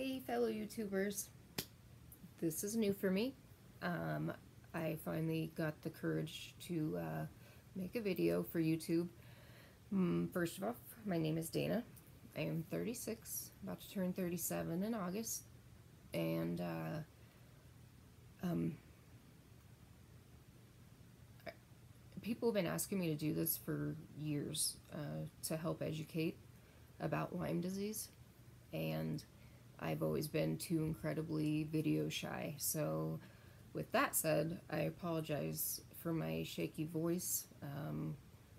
Hey fellow YouTubers, this is new for me. I finally got the courage to make a video for YouTube. First of all, my name is Dana. I am 36, about to turn 37 in August, and people have been asking me to do this for years to help educate about Lyme disease, and I've always been too incredibly video shy. So with that said, I apologize for my shaky voice,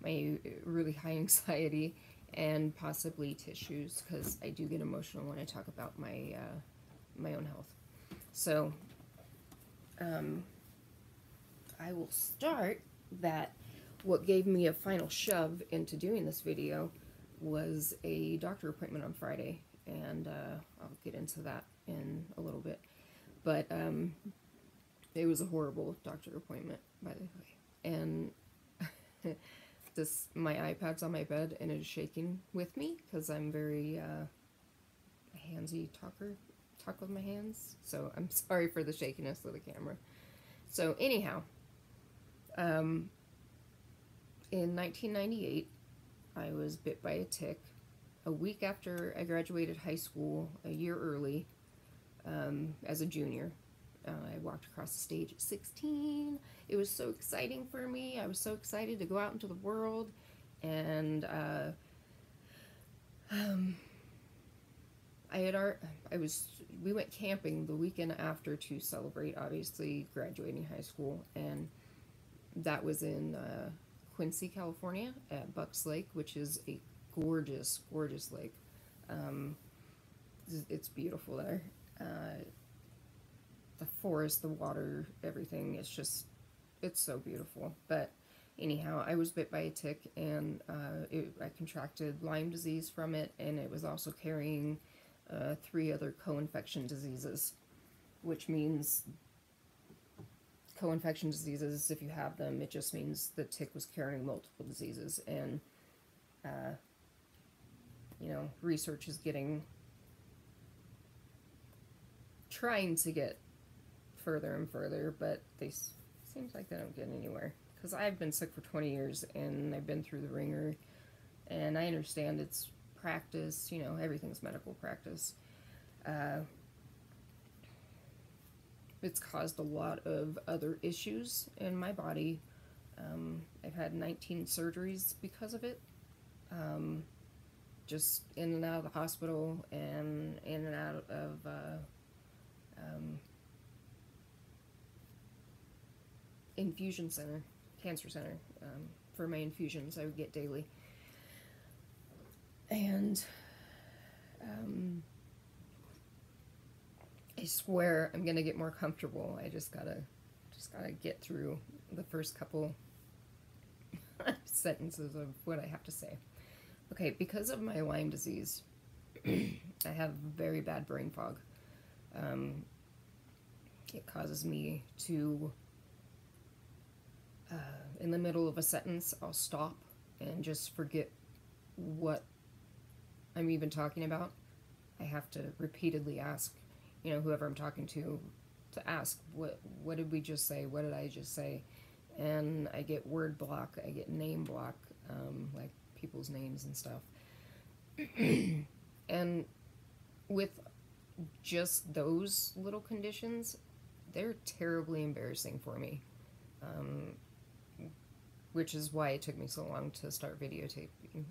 my really high anxiety, and possibly tissues, because I do get emotional when I talk about my my own health. So I will start that what gave me a final shove into doing this video was a doctor appointment on Friday, and I'll get into that in a little bit. But it was a horrible doctor appointment, by the way. And my iPad's on my bed and it is shaking with me because I'm very handsy talker, talk with my hands. So I'm sorry for the shakiness of the camera. So anyhow, in 1998, I was bit by a tick a week after I graduated high school, a year early, as a junior. I walked across the stage at 16. It was so exciting for me. I was so excited to go out into the world, and we went camping the weekend after to celebrate, obviously, graduating high school, and that was in Quincy, California, at Bucks Lake, which is a gorgeous, gorgeous lake. It's beautiful there. The forest, the water, everything, it's so beautiful. But anyhow, I was bit by a tick, and I contracted Lyme disease from it, and it was also carrying 3 other co-infection diseases, which means co-infection diseases, if you have them, it just means the tick was carrying multiple diseases. And you know, research is trying to get further and further, but seems like they don't get anywhere, because I've been sick for 20 years and I've been through the ringer, and I understand it's practice, you know, everything's medical practice. It's caused a lot of other issues in my body. I've had 19 surgeries because of it. Just in and out of the hospital, and in and out of infusion center, cancer center, for my infusions I would get daily. And I swear I'm gonna get more comfortable. I just gotta get through the first couple sentences of what I have to say. Okay, because of my Lyme disease, I have very bad brain fog. It causes me to, in the middle of a sentence, I'll stop and just forget what I'm even talking about. I have to repeatedly ask, you know, whoever I'm talking to ask, what did we just say? What did I just say? And I get word block, I get name block, like people's names and stuff. And with just those little conditions, they're terribly embarrassing for me, which is why it took me so long to start videotaping.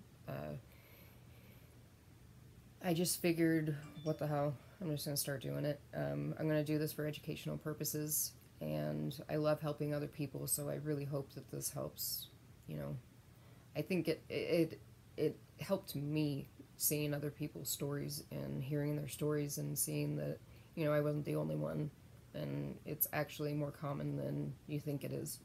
I just figured, what the hell, I'm just going to start doing it. I'm going to do this for educational purposes, and I love helping other people, so I really hope that this helps. You know, I think it helped me seeing other people's stories and hearing their stories and seeing that, you know, I wasn't the only one, and it's actually more common than you think it is.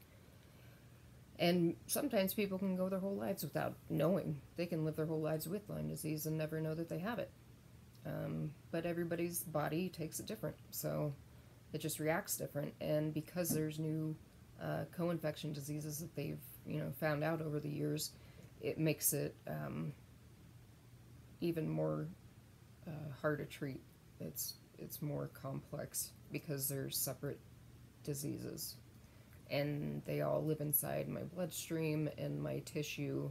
And sometimes people can go their whole lives without knowing. They can live their whole lives with Lyme disease and never know that they have it. But everybody's body takes it different, so it just reacts different. And because there's new co-infection diseases that they've, you know, found out over the years, it makes it even more hard to treat. it's more complex because they're separate diseases, and they all live inside my bloodstream and my tissue,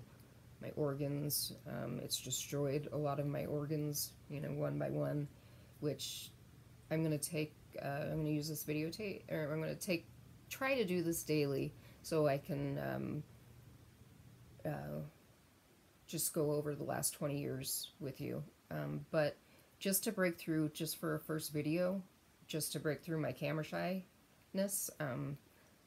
my organs. It's destroyed a lot of my organs, you know, one by one, which I'm going to take, I'm going to use this videotape, or I'm going to try to do this daily so I can just go over the last 20 years with you. But just to break through, just for a first video, just to break through my camera shyness,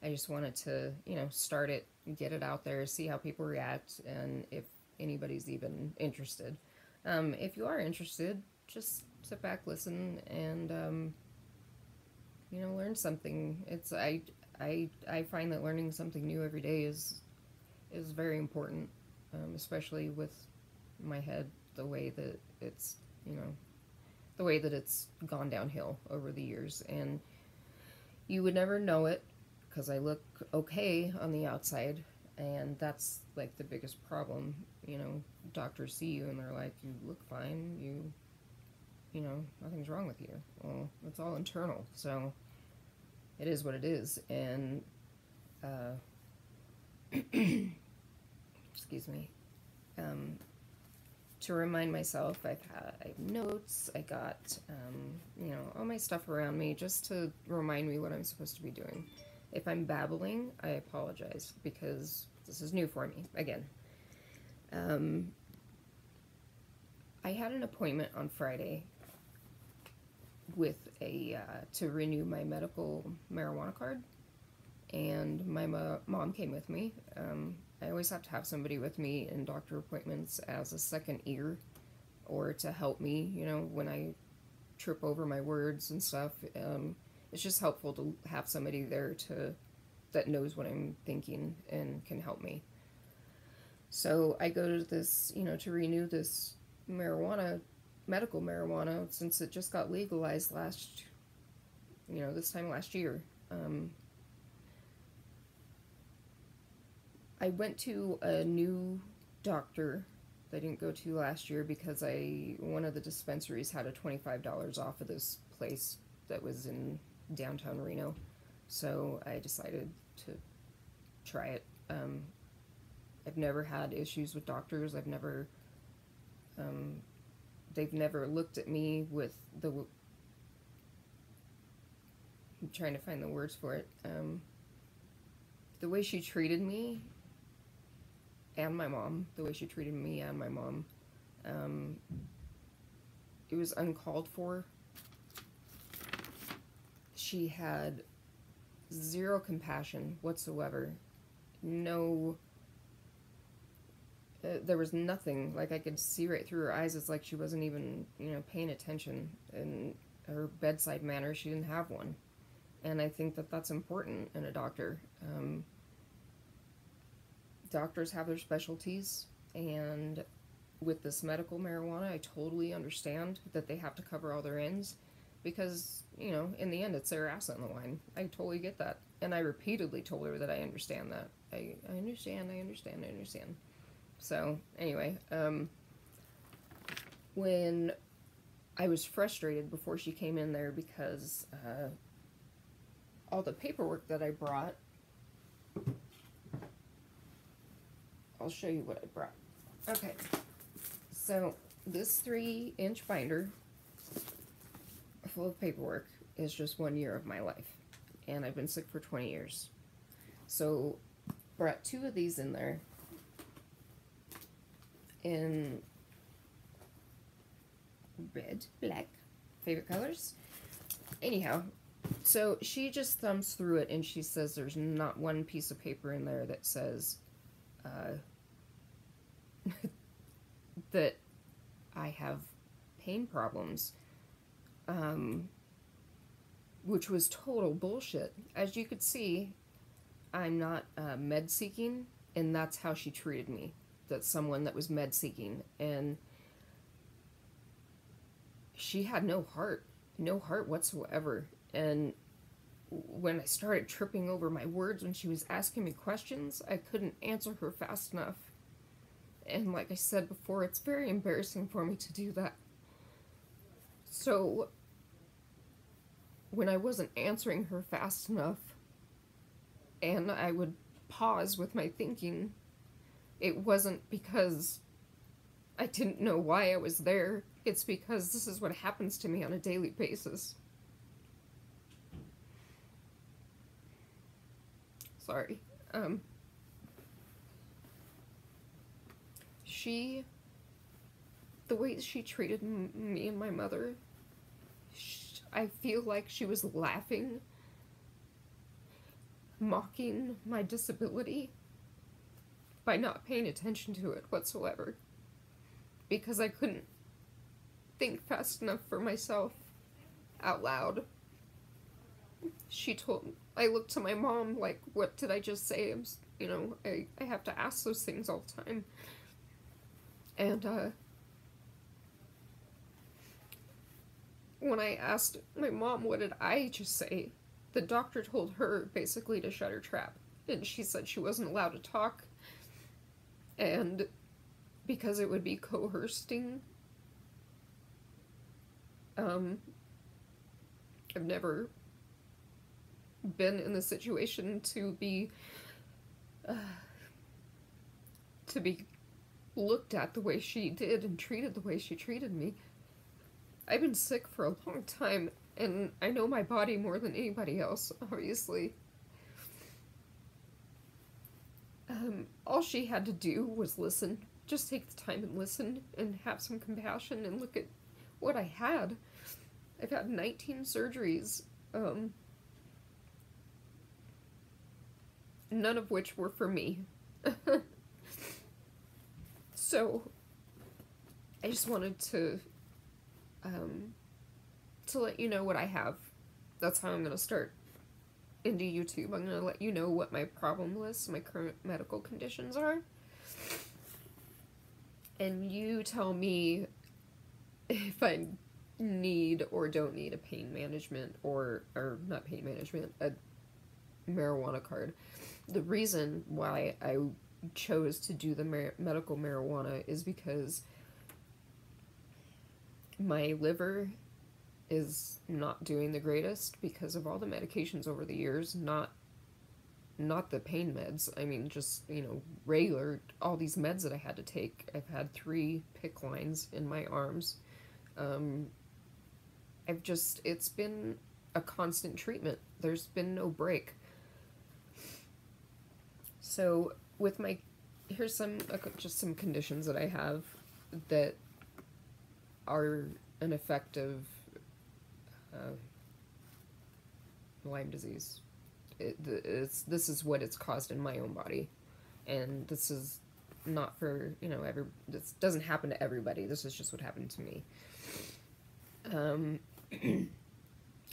I just wanted to, you know, start it, get it out there, see how people react, and if anybody's even interested. If you are interested, just sit back, listen, and, you know, learn something. I find that learning something new every day is very important, especially with my head, the way that it's, you know, the way that it's gone downhill over the years. And you would never know it, because I look okay on the outside, and that's like the biggest problem. You know, doctors see you and they're like, you look fine, you know, nothing's wrong with you. Well, it's all internal, so it is what it is. And excuse me, to remind myself, I have notes, I got, you know, all my stuff around me just to remind me what I'm supposed to be doing. If I'm babbling, I apologize, because this is new for me, again. I had an appointment on Friday with to renew my medical marijuana card, and my mom came with me. I always have to have somebody with me in doctor appointments as a second ear, or to help me, you know, when I trip over my words and stuff. It's just helpful to have somebody there that knows what I'm thinking and can help me. So I go to this, you know, to renew this medical marijuana, since it just got legalized this time last year. I went to a new doctor that I didn't go to last year because one of the dispensaries had a $25 off of this place that was in downtown Reno, so I decided to try it. I've never had issues with doctors. They've never looked at me with I'm trying to find the words for it. The way she treated me and my mom, it was uncalled for. She had zero compassion whatsoever. No, there was nothing. Like, I could see right through her eyes. It's like she wasn't even, you know, paying attention. And her bedside manner, she didn't have one. And I think that that's important in a doctor. Doctors have their specialties, and with this medical marijuana, I totally understand that they have to cover all their ends, because, you know, in the end, it's their ass on the line. I totally get that. And I repeatedly told her that I understand that. I understand. So, anyway, when I was frustrated before she came in there, because all the paperwork that I brought, I'll show you what I brought. Okay, so this 3-inch binder full of paperwork is just 1 year of my life, and I've been sick for 20 years. So brought 2 of these in there, in red, black, favorite colors. Anyhow, so she just thumbs through it, and she says there's not one piece of paper in there that says that I have pain problems, which was total bullshit. As you could see, I'm not med seeking, and that's how she treated me. That's someone that was med seeking, and she had no heart whatsoever. And when I started tripping over my words when she was asking me questions, I couldn't answer her fast enough. And like I said before, it's very embarrassing for me to do that. So when I wasn't answering her fast enough and I would pause with my thinking, it wasn't because I didn't know why I was there. It's because this is what happens to me on a daily basis. Sorry. She, the way she treated me and my mother, I feel like she was laughing, mocking my disability by not paying attention to it whatsoever. Because I couldn't think fast enough for myself out loud. I looked to my mom like, what did I just say? I have to ask those things all the time. And, when I asked my mom what did I just say, the doctor told her basically to shut her trap. And she said she wasn't allowed to talk. And because it would be coercing, I've never been in the situation to be looked at the way she did and treated the way she treated me. I've been sick for a long time, and I know my body more than anybody else, obviously. All she had to do was listen. Just take the time and listen and have some compassion and look at what I had. I've had 19 surgeries, none of which were for me. So, I just wanted to let you know what I have. That's how I'm going to start into YouTube. I'm going to let you know what my problem list, my current medical conditions are. And you tell me if I need or don't need a pain management or not pain management, a marijuana card. The reason why I chose to do the medical marijuana is because my liver is not doing the greatest because of all the medications over the years, not the pain meds. I mean, just, regular, all these meds that I had to take. I've had 3 PICC lines in my arms. It's been a constant treatment. There's been no break. So, here's some conditions that I have that are an effect of Lyme disease. This is what it's caused in my own body, and this is not for this doesn't happen to everybody. This is just what happened to me.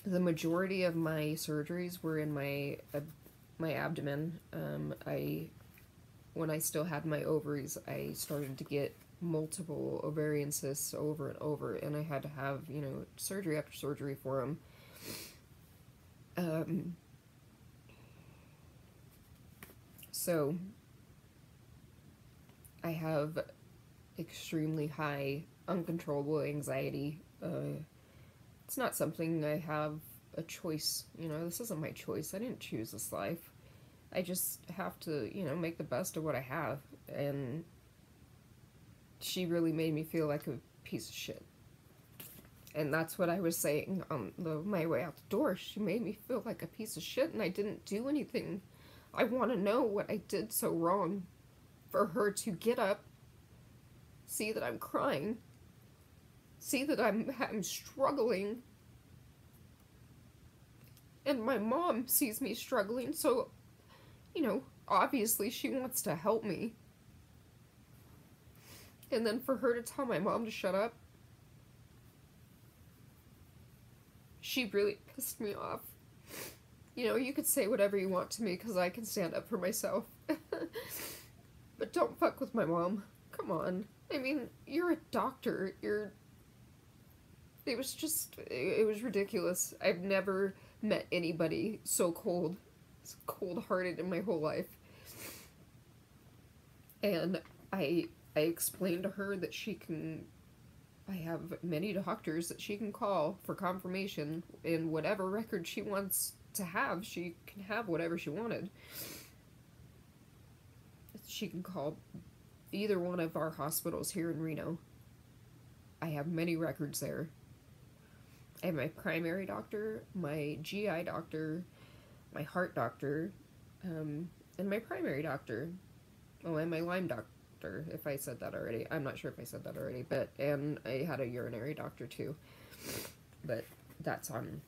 The majority of my surgeries were in my abdomen. When I still had my ovaries, I started to get multiple ovarian cysts over and over, and I had to have, surgery after surgery for them. So, I have extremely high, uncontrollable anxiety. It's not something I have a choice, this isn't my choice. I didn't choose this life. I just have to, make the best of what I have, and she really made me feel like a piece of shit. And that's what I was saying on my way out the door. She made me feel like a piece of shit, and I didn't do anything. I want to know what I did so wrong for her to get up, see that I'm crying, see that I'm struggling, and my mom sees me struggling, so, obviously she wants to help me. And then for her to tell my mom to shut up, she really pissed me off. You could say whatever you want to me because I can stand up for myself. But don't fuck with my mom. Come on. I mean, you're a doctor. It was ridiculous. I've never met anybody so cold-hearted in my whole life. And I explained to her that she can I have many doctors that she can call for confirmation, in whatever record she wants to have. She can have whatever she wanted. She can call either one of our hospitals here in Reno. I have many records there. I have my primary doctor, my GI doctor, my heart doctor, and my primary doctor. Oh, and my Lyme doctor, if I said that already. I'm not sure if I said that already, and I had a urinary doctor too. But that's on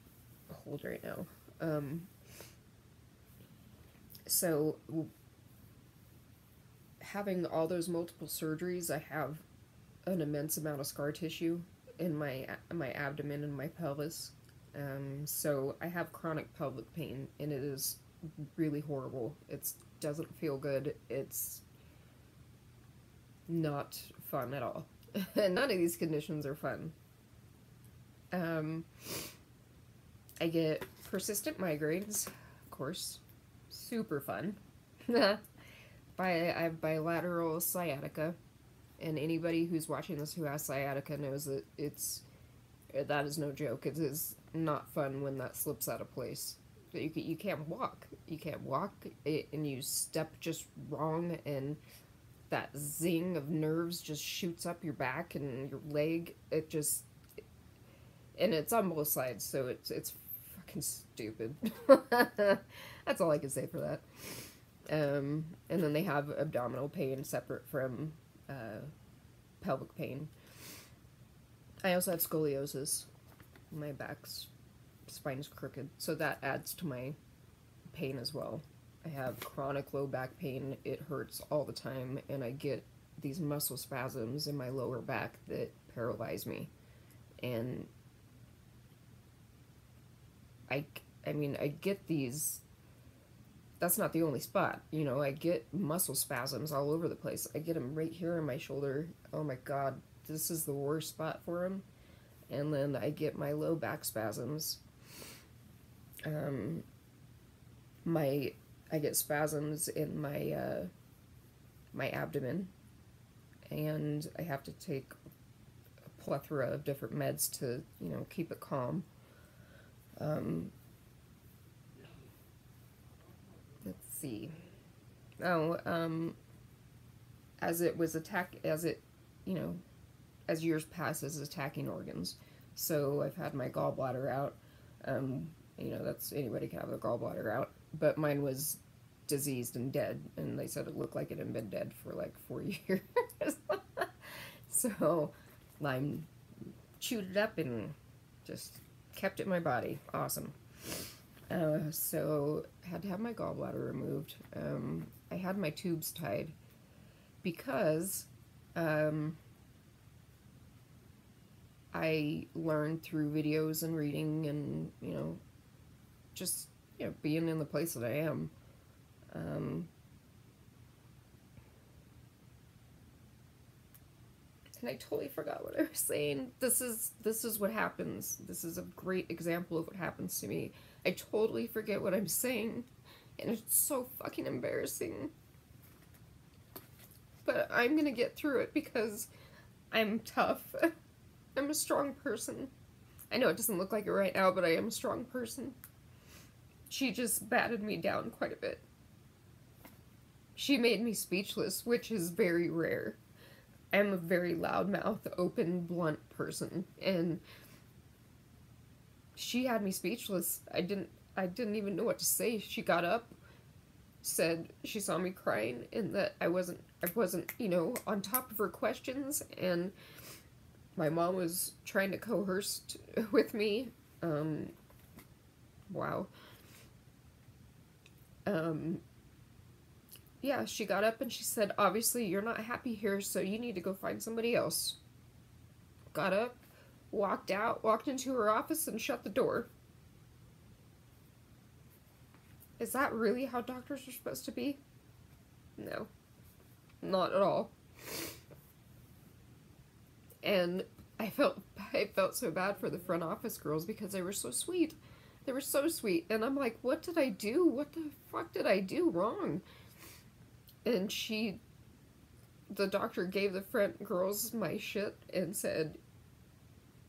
hold right now. So having all those multiple surgeries, I have an immense amount of scar tissue in my abdomen and my pelvis. So I have chronic pelvic pain, and it is really horrible. It doesn't feel good. It's not fun at all. None of these conditions are fun. I get persistent migraines, of course. Super fun. I have bilateral sciatica, and anybody who's watching this who has sciatica knows that that is no joke. It is not fun when that slips out of place. You can't walk. You can't walk, and you step just wrong, and that zing of nerves just shoots up your back and your leg. And it's on both sides, so it's fucking stupid. That's all I can say for that. And then they have abdominal pain separate from pelvic pain. I also have scoliosis. My spine's crooked, so that adds to my pain as well. I have chronic low back pain. It hurts all the time, and I get these muscle spasms in my lower back that paralyze me. And I get these. That's not the only spot, I get muscle spasms all over the place. I get them right here in my shoulder. Oh my god, this is the worst spot for them. And then I get my low back spasms. I get spasms in my abdomen, and I have to take a plethora of different meds to, keep it calm. Let's see. As years pass, it's attacking organs. So I've had my gallbladder out. That's anybody can have their gallbladder out. But mine was diseased and dead, and they said it looked like it had been dead for like 4 years. So Lyme chewed it up and just kept it in my body. Awesome. So I had to have my gallbladder removed. I had my tubes tied because I learned through videos and reading and, just, being in the place that I am. And I totally forgot what I was saying. This is what happens. This is a great example of what happens to me. I totally forget what I'm saying, and it's so fucking embarrassing. But I'm gonna get through it because I'm tough. I'm a strong person. I know it doesn't look like it right now, but I am a strong person. She just batted me down quite a bit. She made me speechless, which is very rare. I'm a very loudmouth, open, blunt person, and she had me speechless. I didn't even know what to say. She got up, said she saw me crying, and that I wasn't, on top of her questions, and my mom was trying to coerce with me. Wow. Yeah, she got up and she said, obviously you're not happy here, so you need to go find somebody else. Got up, walked out, walked into her office and shut the door. Is that really how doctors are supposed to be? No. Not at all. And I felt so bad for the front office girls because they were so sweet. They were so sweet. And I'm like, what did I do? What the fuck did I do wrong? And the doctor gave the front girls my shit and said,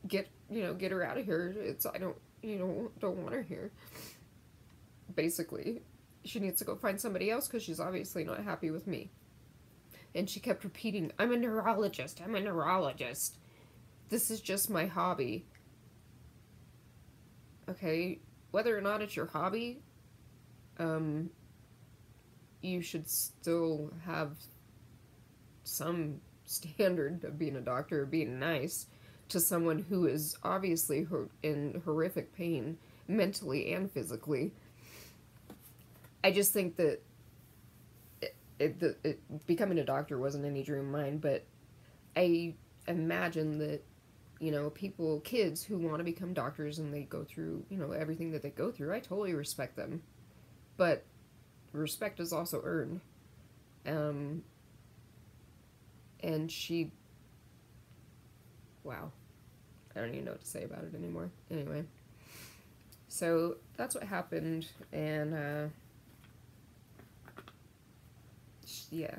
get her out of here. I don't want her here. Basically, she needs to go find somebody else because she's obviously not happy with me. And she kept repeating, I'm a neurologist, I'm a neurologist. This is just my hobby. Okay, whether or not it's your hobby, you should still have some standard of being a doctor, of being nice to someone who is obviously in horrific pain, mentally and physically. I just think that becoming a doctor wasn't any dream of mine, but I imagine that, kids who want to become doctors and they go through, everything that they go through, I totally respect them. But respect is also earned. And wow, I don't even know what to say about it anymore. Anyway, so that's what happened, and, yeah,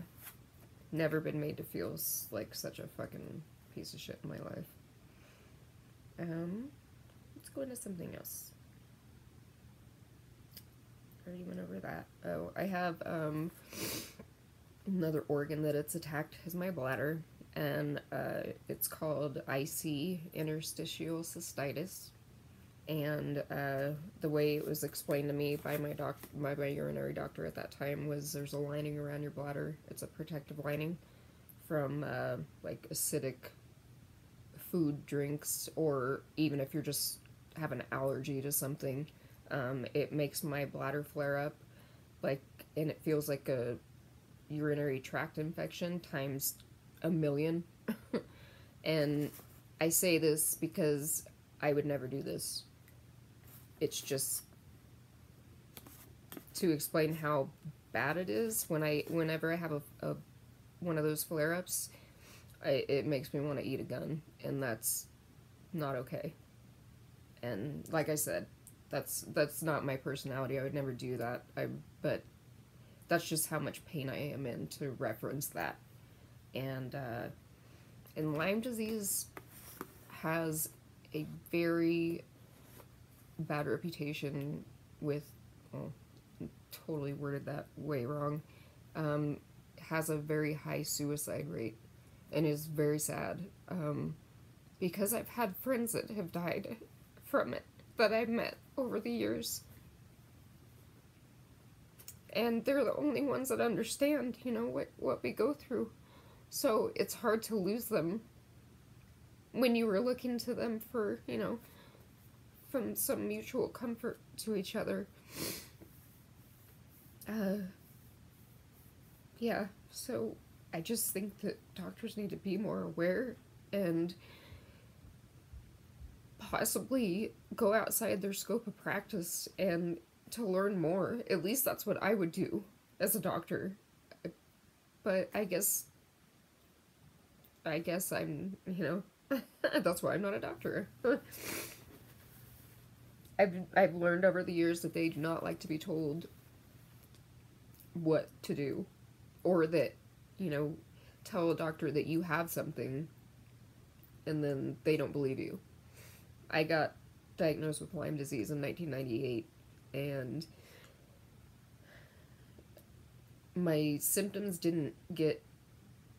never been made to feel like such a fucking piece of shit in my life. Let's go into something else. I already went over that. Oh, I have, another organ that it's attacked is my bladder, and, it's called IC, interstitial cystitis. And the way it was explained to me by my urinary doctor at that time was there's a lining around your bladder. It's a protective lining from like acidic food, drinks, or even if you're just have an allergy to something. It makes my bladder flare up, and it feels like a urinary tract infection times a million. And I say this because I would never do this. It's just to explain how bad it is. Whenever I have a one of those flare-ups, it makes me want to eat a gun, and that's not okay. And like I said, that's not my personality. I would never do that. But that's just how much pain I am in to reference that. And Lyme disease has a very bad reputation with, totally worded that way wrong, has a very high suicide rate and is very sad, because I've had friends that have died from it that I've met over the years, and they're the only ones that understand, what we go through. So it's hard to lose them when you were looking to them for, from some mutual comfort to each other. Yeah, so I just think that doctors need to be more aware and possibly go outside their scope of practice and to learn more. At least that's what I would do as a doctor. But I guess I'm, that's why I'm not a doctor. I've learned over the years that they do not like to be told what to do, or that, tell a doctor that you have something and then they don't believe you. I got diagnosed with Lyme disease in 1998, and my symptoms didn't get...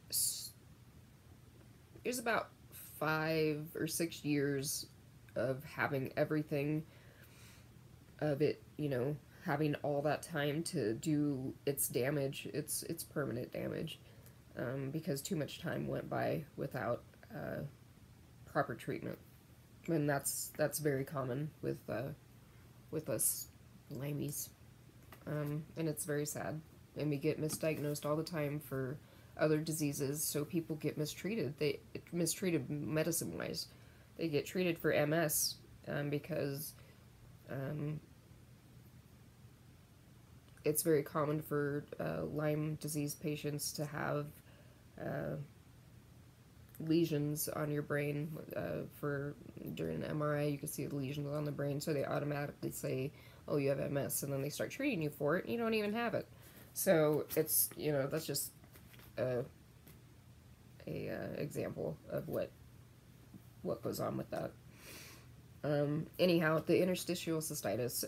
It was about 5 or 6 years of having everything, of it, having all that time to do its damage, its permanent damage, because too much time went by without proper treatment. And that's very common with us Lymies. And it's very sad. And we get misdiagnosed all the time for other diseases, so people get mistreated. They mistreated medicine-wise. They get treated for MS because it's very common for Lyme disease patients to have lesions on your brain. During an MRI, you can see the lesions on the brain, so they automatically say, oh, you have MS, and then they start treating you for it, and you don't even have it. So it's, that's just a example of what what goes on with that. Anyhow, the interstitial cystitis,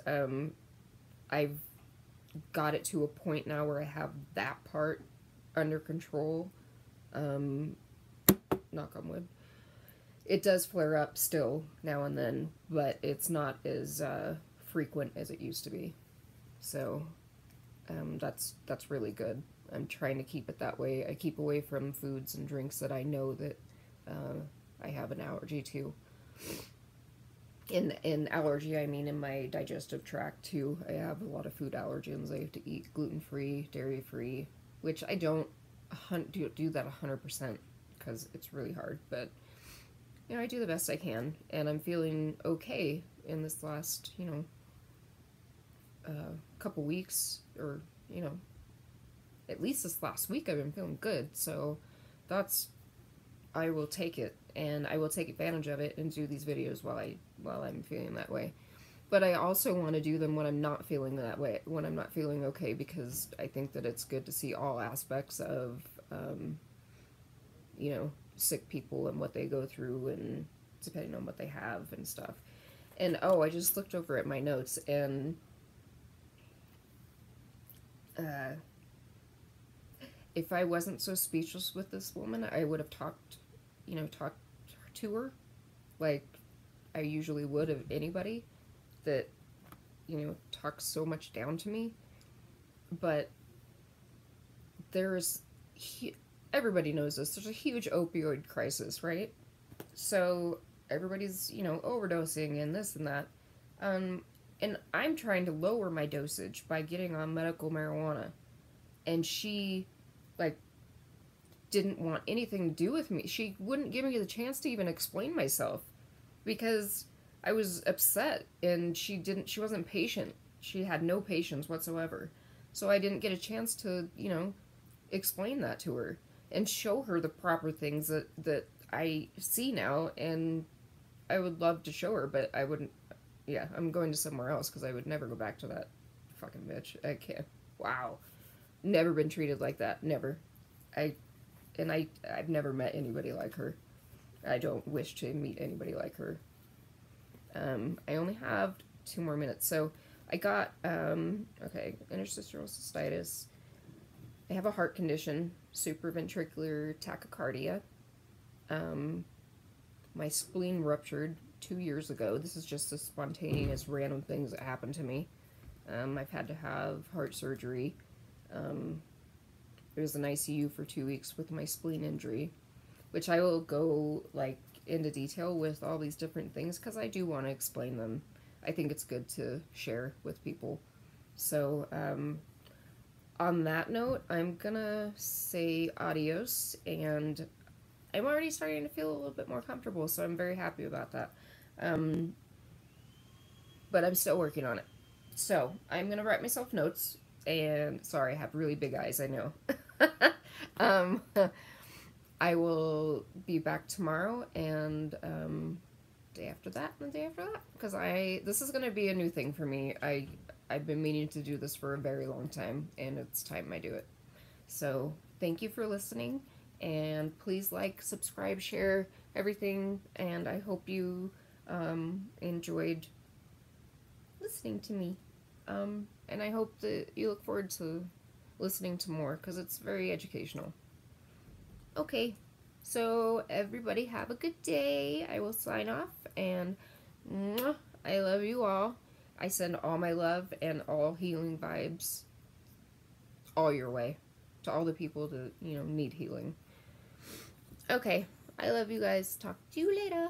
I've got it to a point now where I have that part under control. Knock on wood. It does flare up still now and then, but it's not as frequent as it used to be. So that's really good. I'm trying to keep it that way. I keep away from foods and drinks that I know that I have an allergy to. In allergy, I mean in my digestive tract too. I have a lot of food allergens. I have to eat gluten-free, dairy-free, which I don't do that 100% because it's really hard. But, you know, I do the best I can, and I'm feeling okay in this last, you know, couple weeks, or, you know, at least this last week I've been feeling good. So I will take it, and I will take advantage of it and do these videos while I'm feeling that way. But I also want to do them when I'm not feeling that way, when I'm not feeling okay, because I think that it's good to see all aspects of, you know, sick people and what they go through, and depending on what they have and stuff. And oh, I just looked over at my notes, and if I wasn't so speechless with this woman, I would have talked to her like I usually would of anybody that, you know, talks so much down to me. But everybody knows this, there's a huge opioid crisis, right? So everybody's, you know, overdosing and this and that. And I'm trying to lower my dosage by getting on medical marijuana. And she, like, didn't want anything to do with me. She wouldn't give me the chance to even explain myself because I was upset, and she wasn't patient. She had no patience whatsoever. So I didn't get a chance to, you know, explain that to her and show her the proper things that I see now, and I would love to show her, but I wouldn't. Yeah, I'm going to somewhere else because I would never go back to that fucking bitch. I can't. Wow. Never been treated like that. Never. I've never met anybody like her. I don't wish to meet anybody like her. I only have 2 more minutes. So I got, okay, interstitial cystitis. I have a heart condition, supraventricular tachycardia. My spleen ruptured 2 years ago. This is just a spontaneous random things that happened to me. I've had to have heart surgery. I was in ICU for 2 weeks with my spleen injury, which I will go, like, into detail with all these different things because I do want to explain them. I think it's good to share with people. So, on that note, I'm gonna say adios, and I'm already starting to feel a little bit more comfortable, so I'm very happy about that. But I'm still working on it. So, I'm gonna write myself notes, and sorry, I have really big eyes, I know. I will be back tomorrow, and day after that, and the day after that, because this is going to be a new thing for me. I've been meaning to do this for a very long time, and it's time I do it. So thank you for listening, and please like, subscribe, share everything, and I hope you enjoyed listening to me, and I hope that you look forward to listening to more, because it's very educational. Okay, so everybody have a good day. I will sign off, and mwah, I love you all. I send all my love and all healing vibes all your way to all the people that, you know, need healing. Okay, I love you guys. Talk to you later.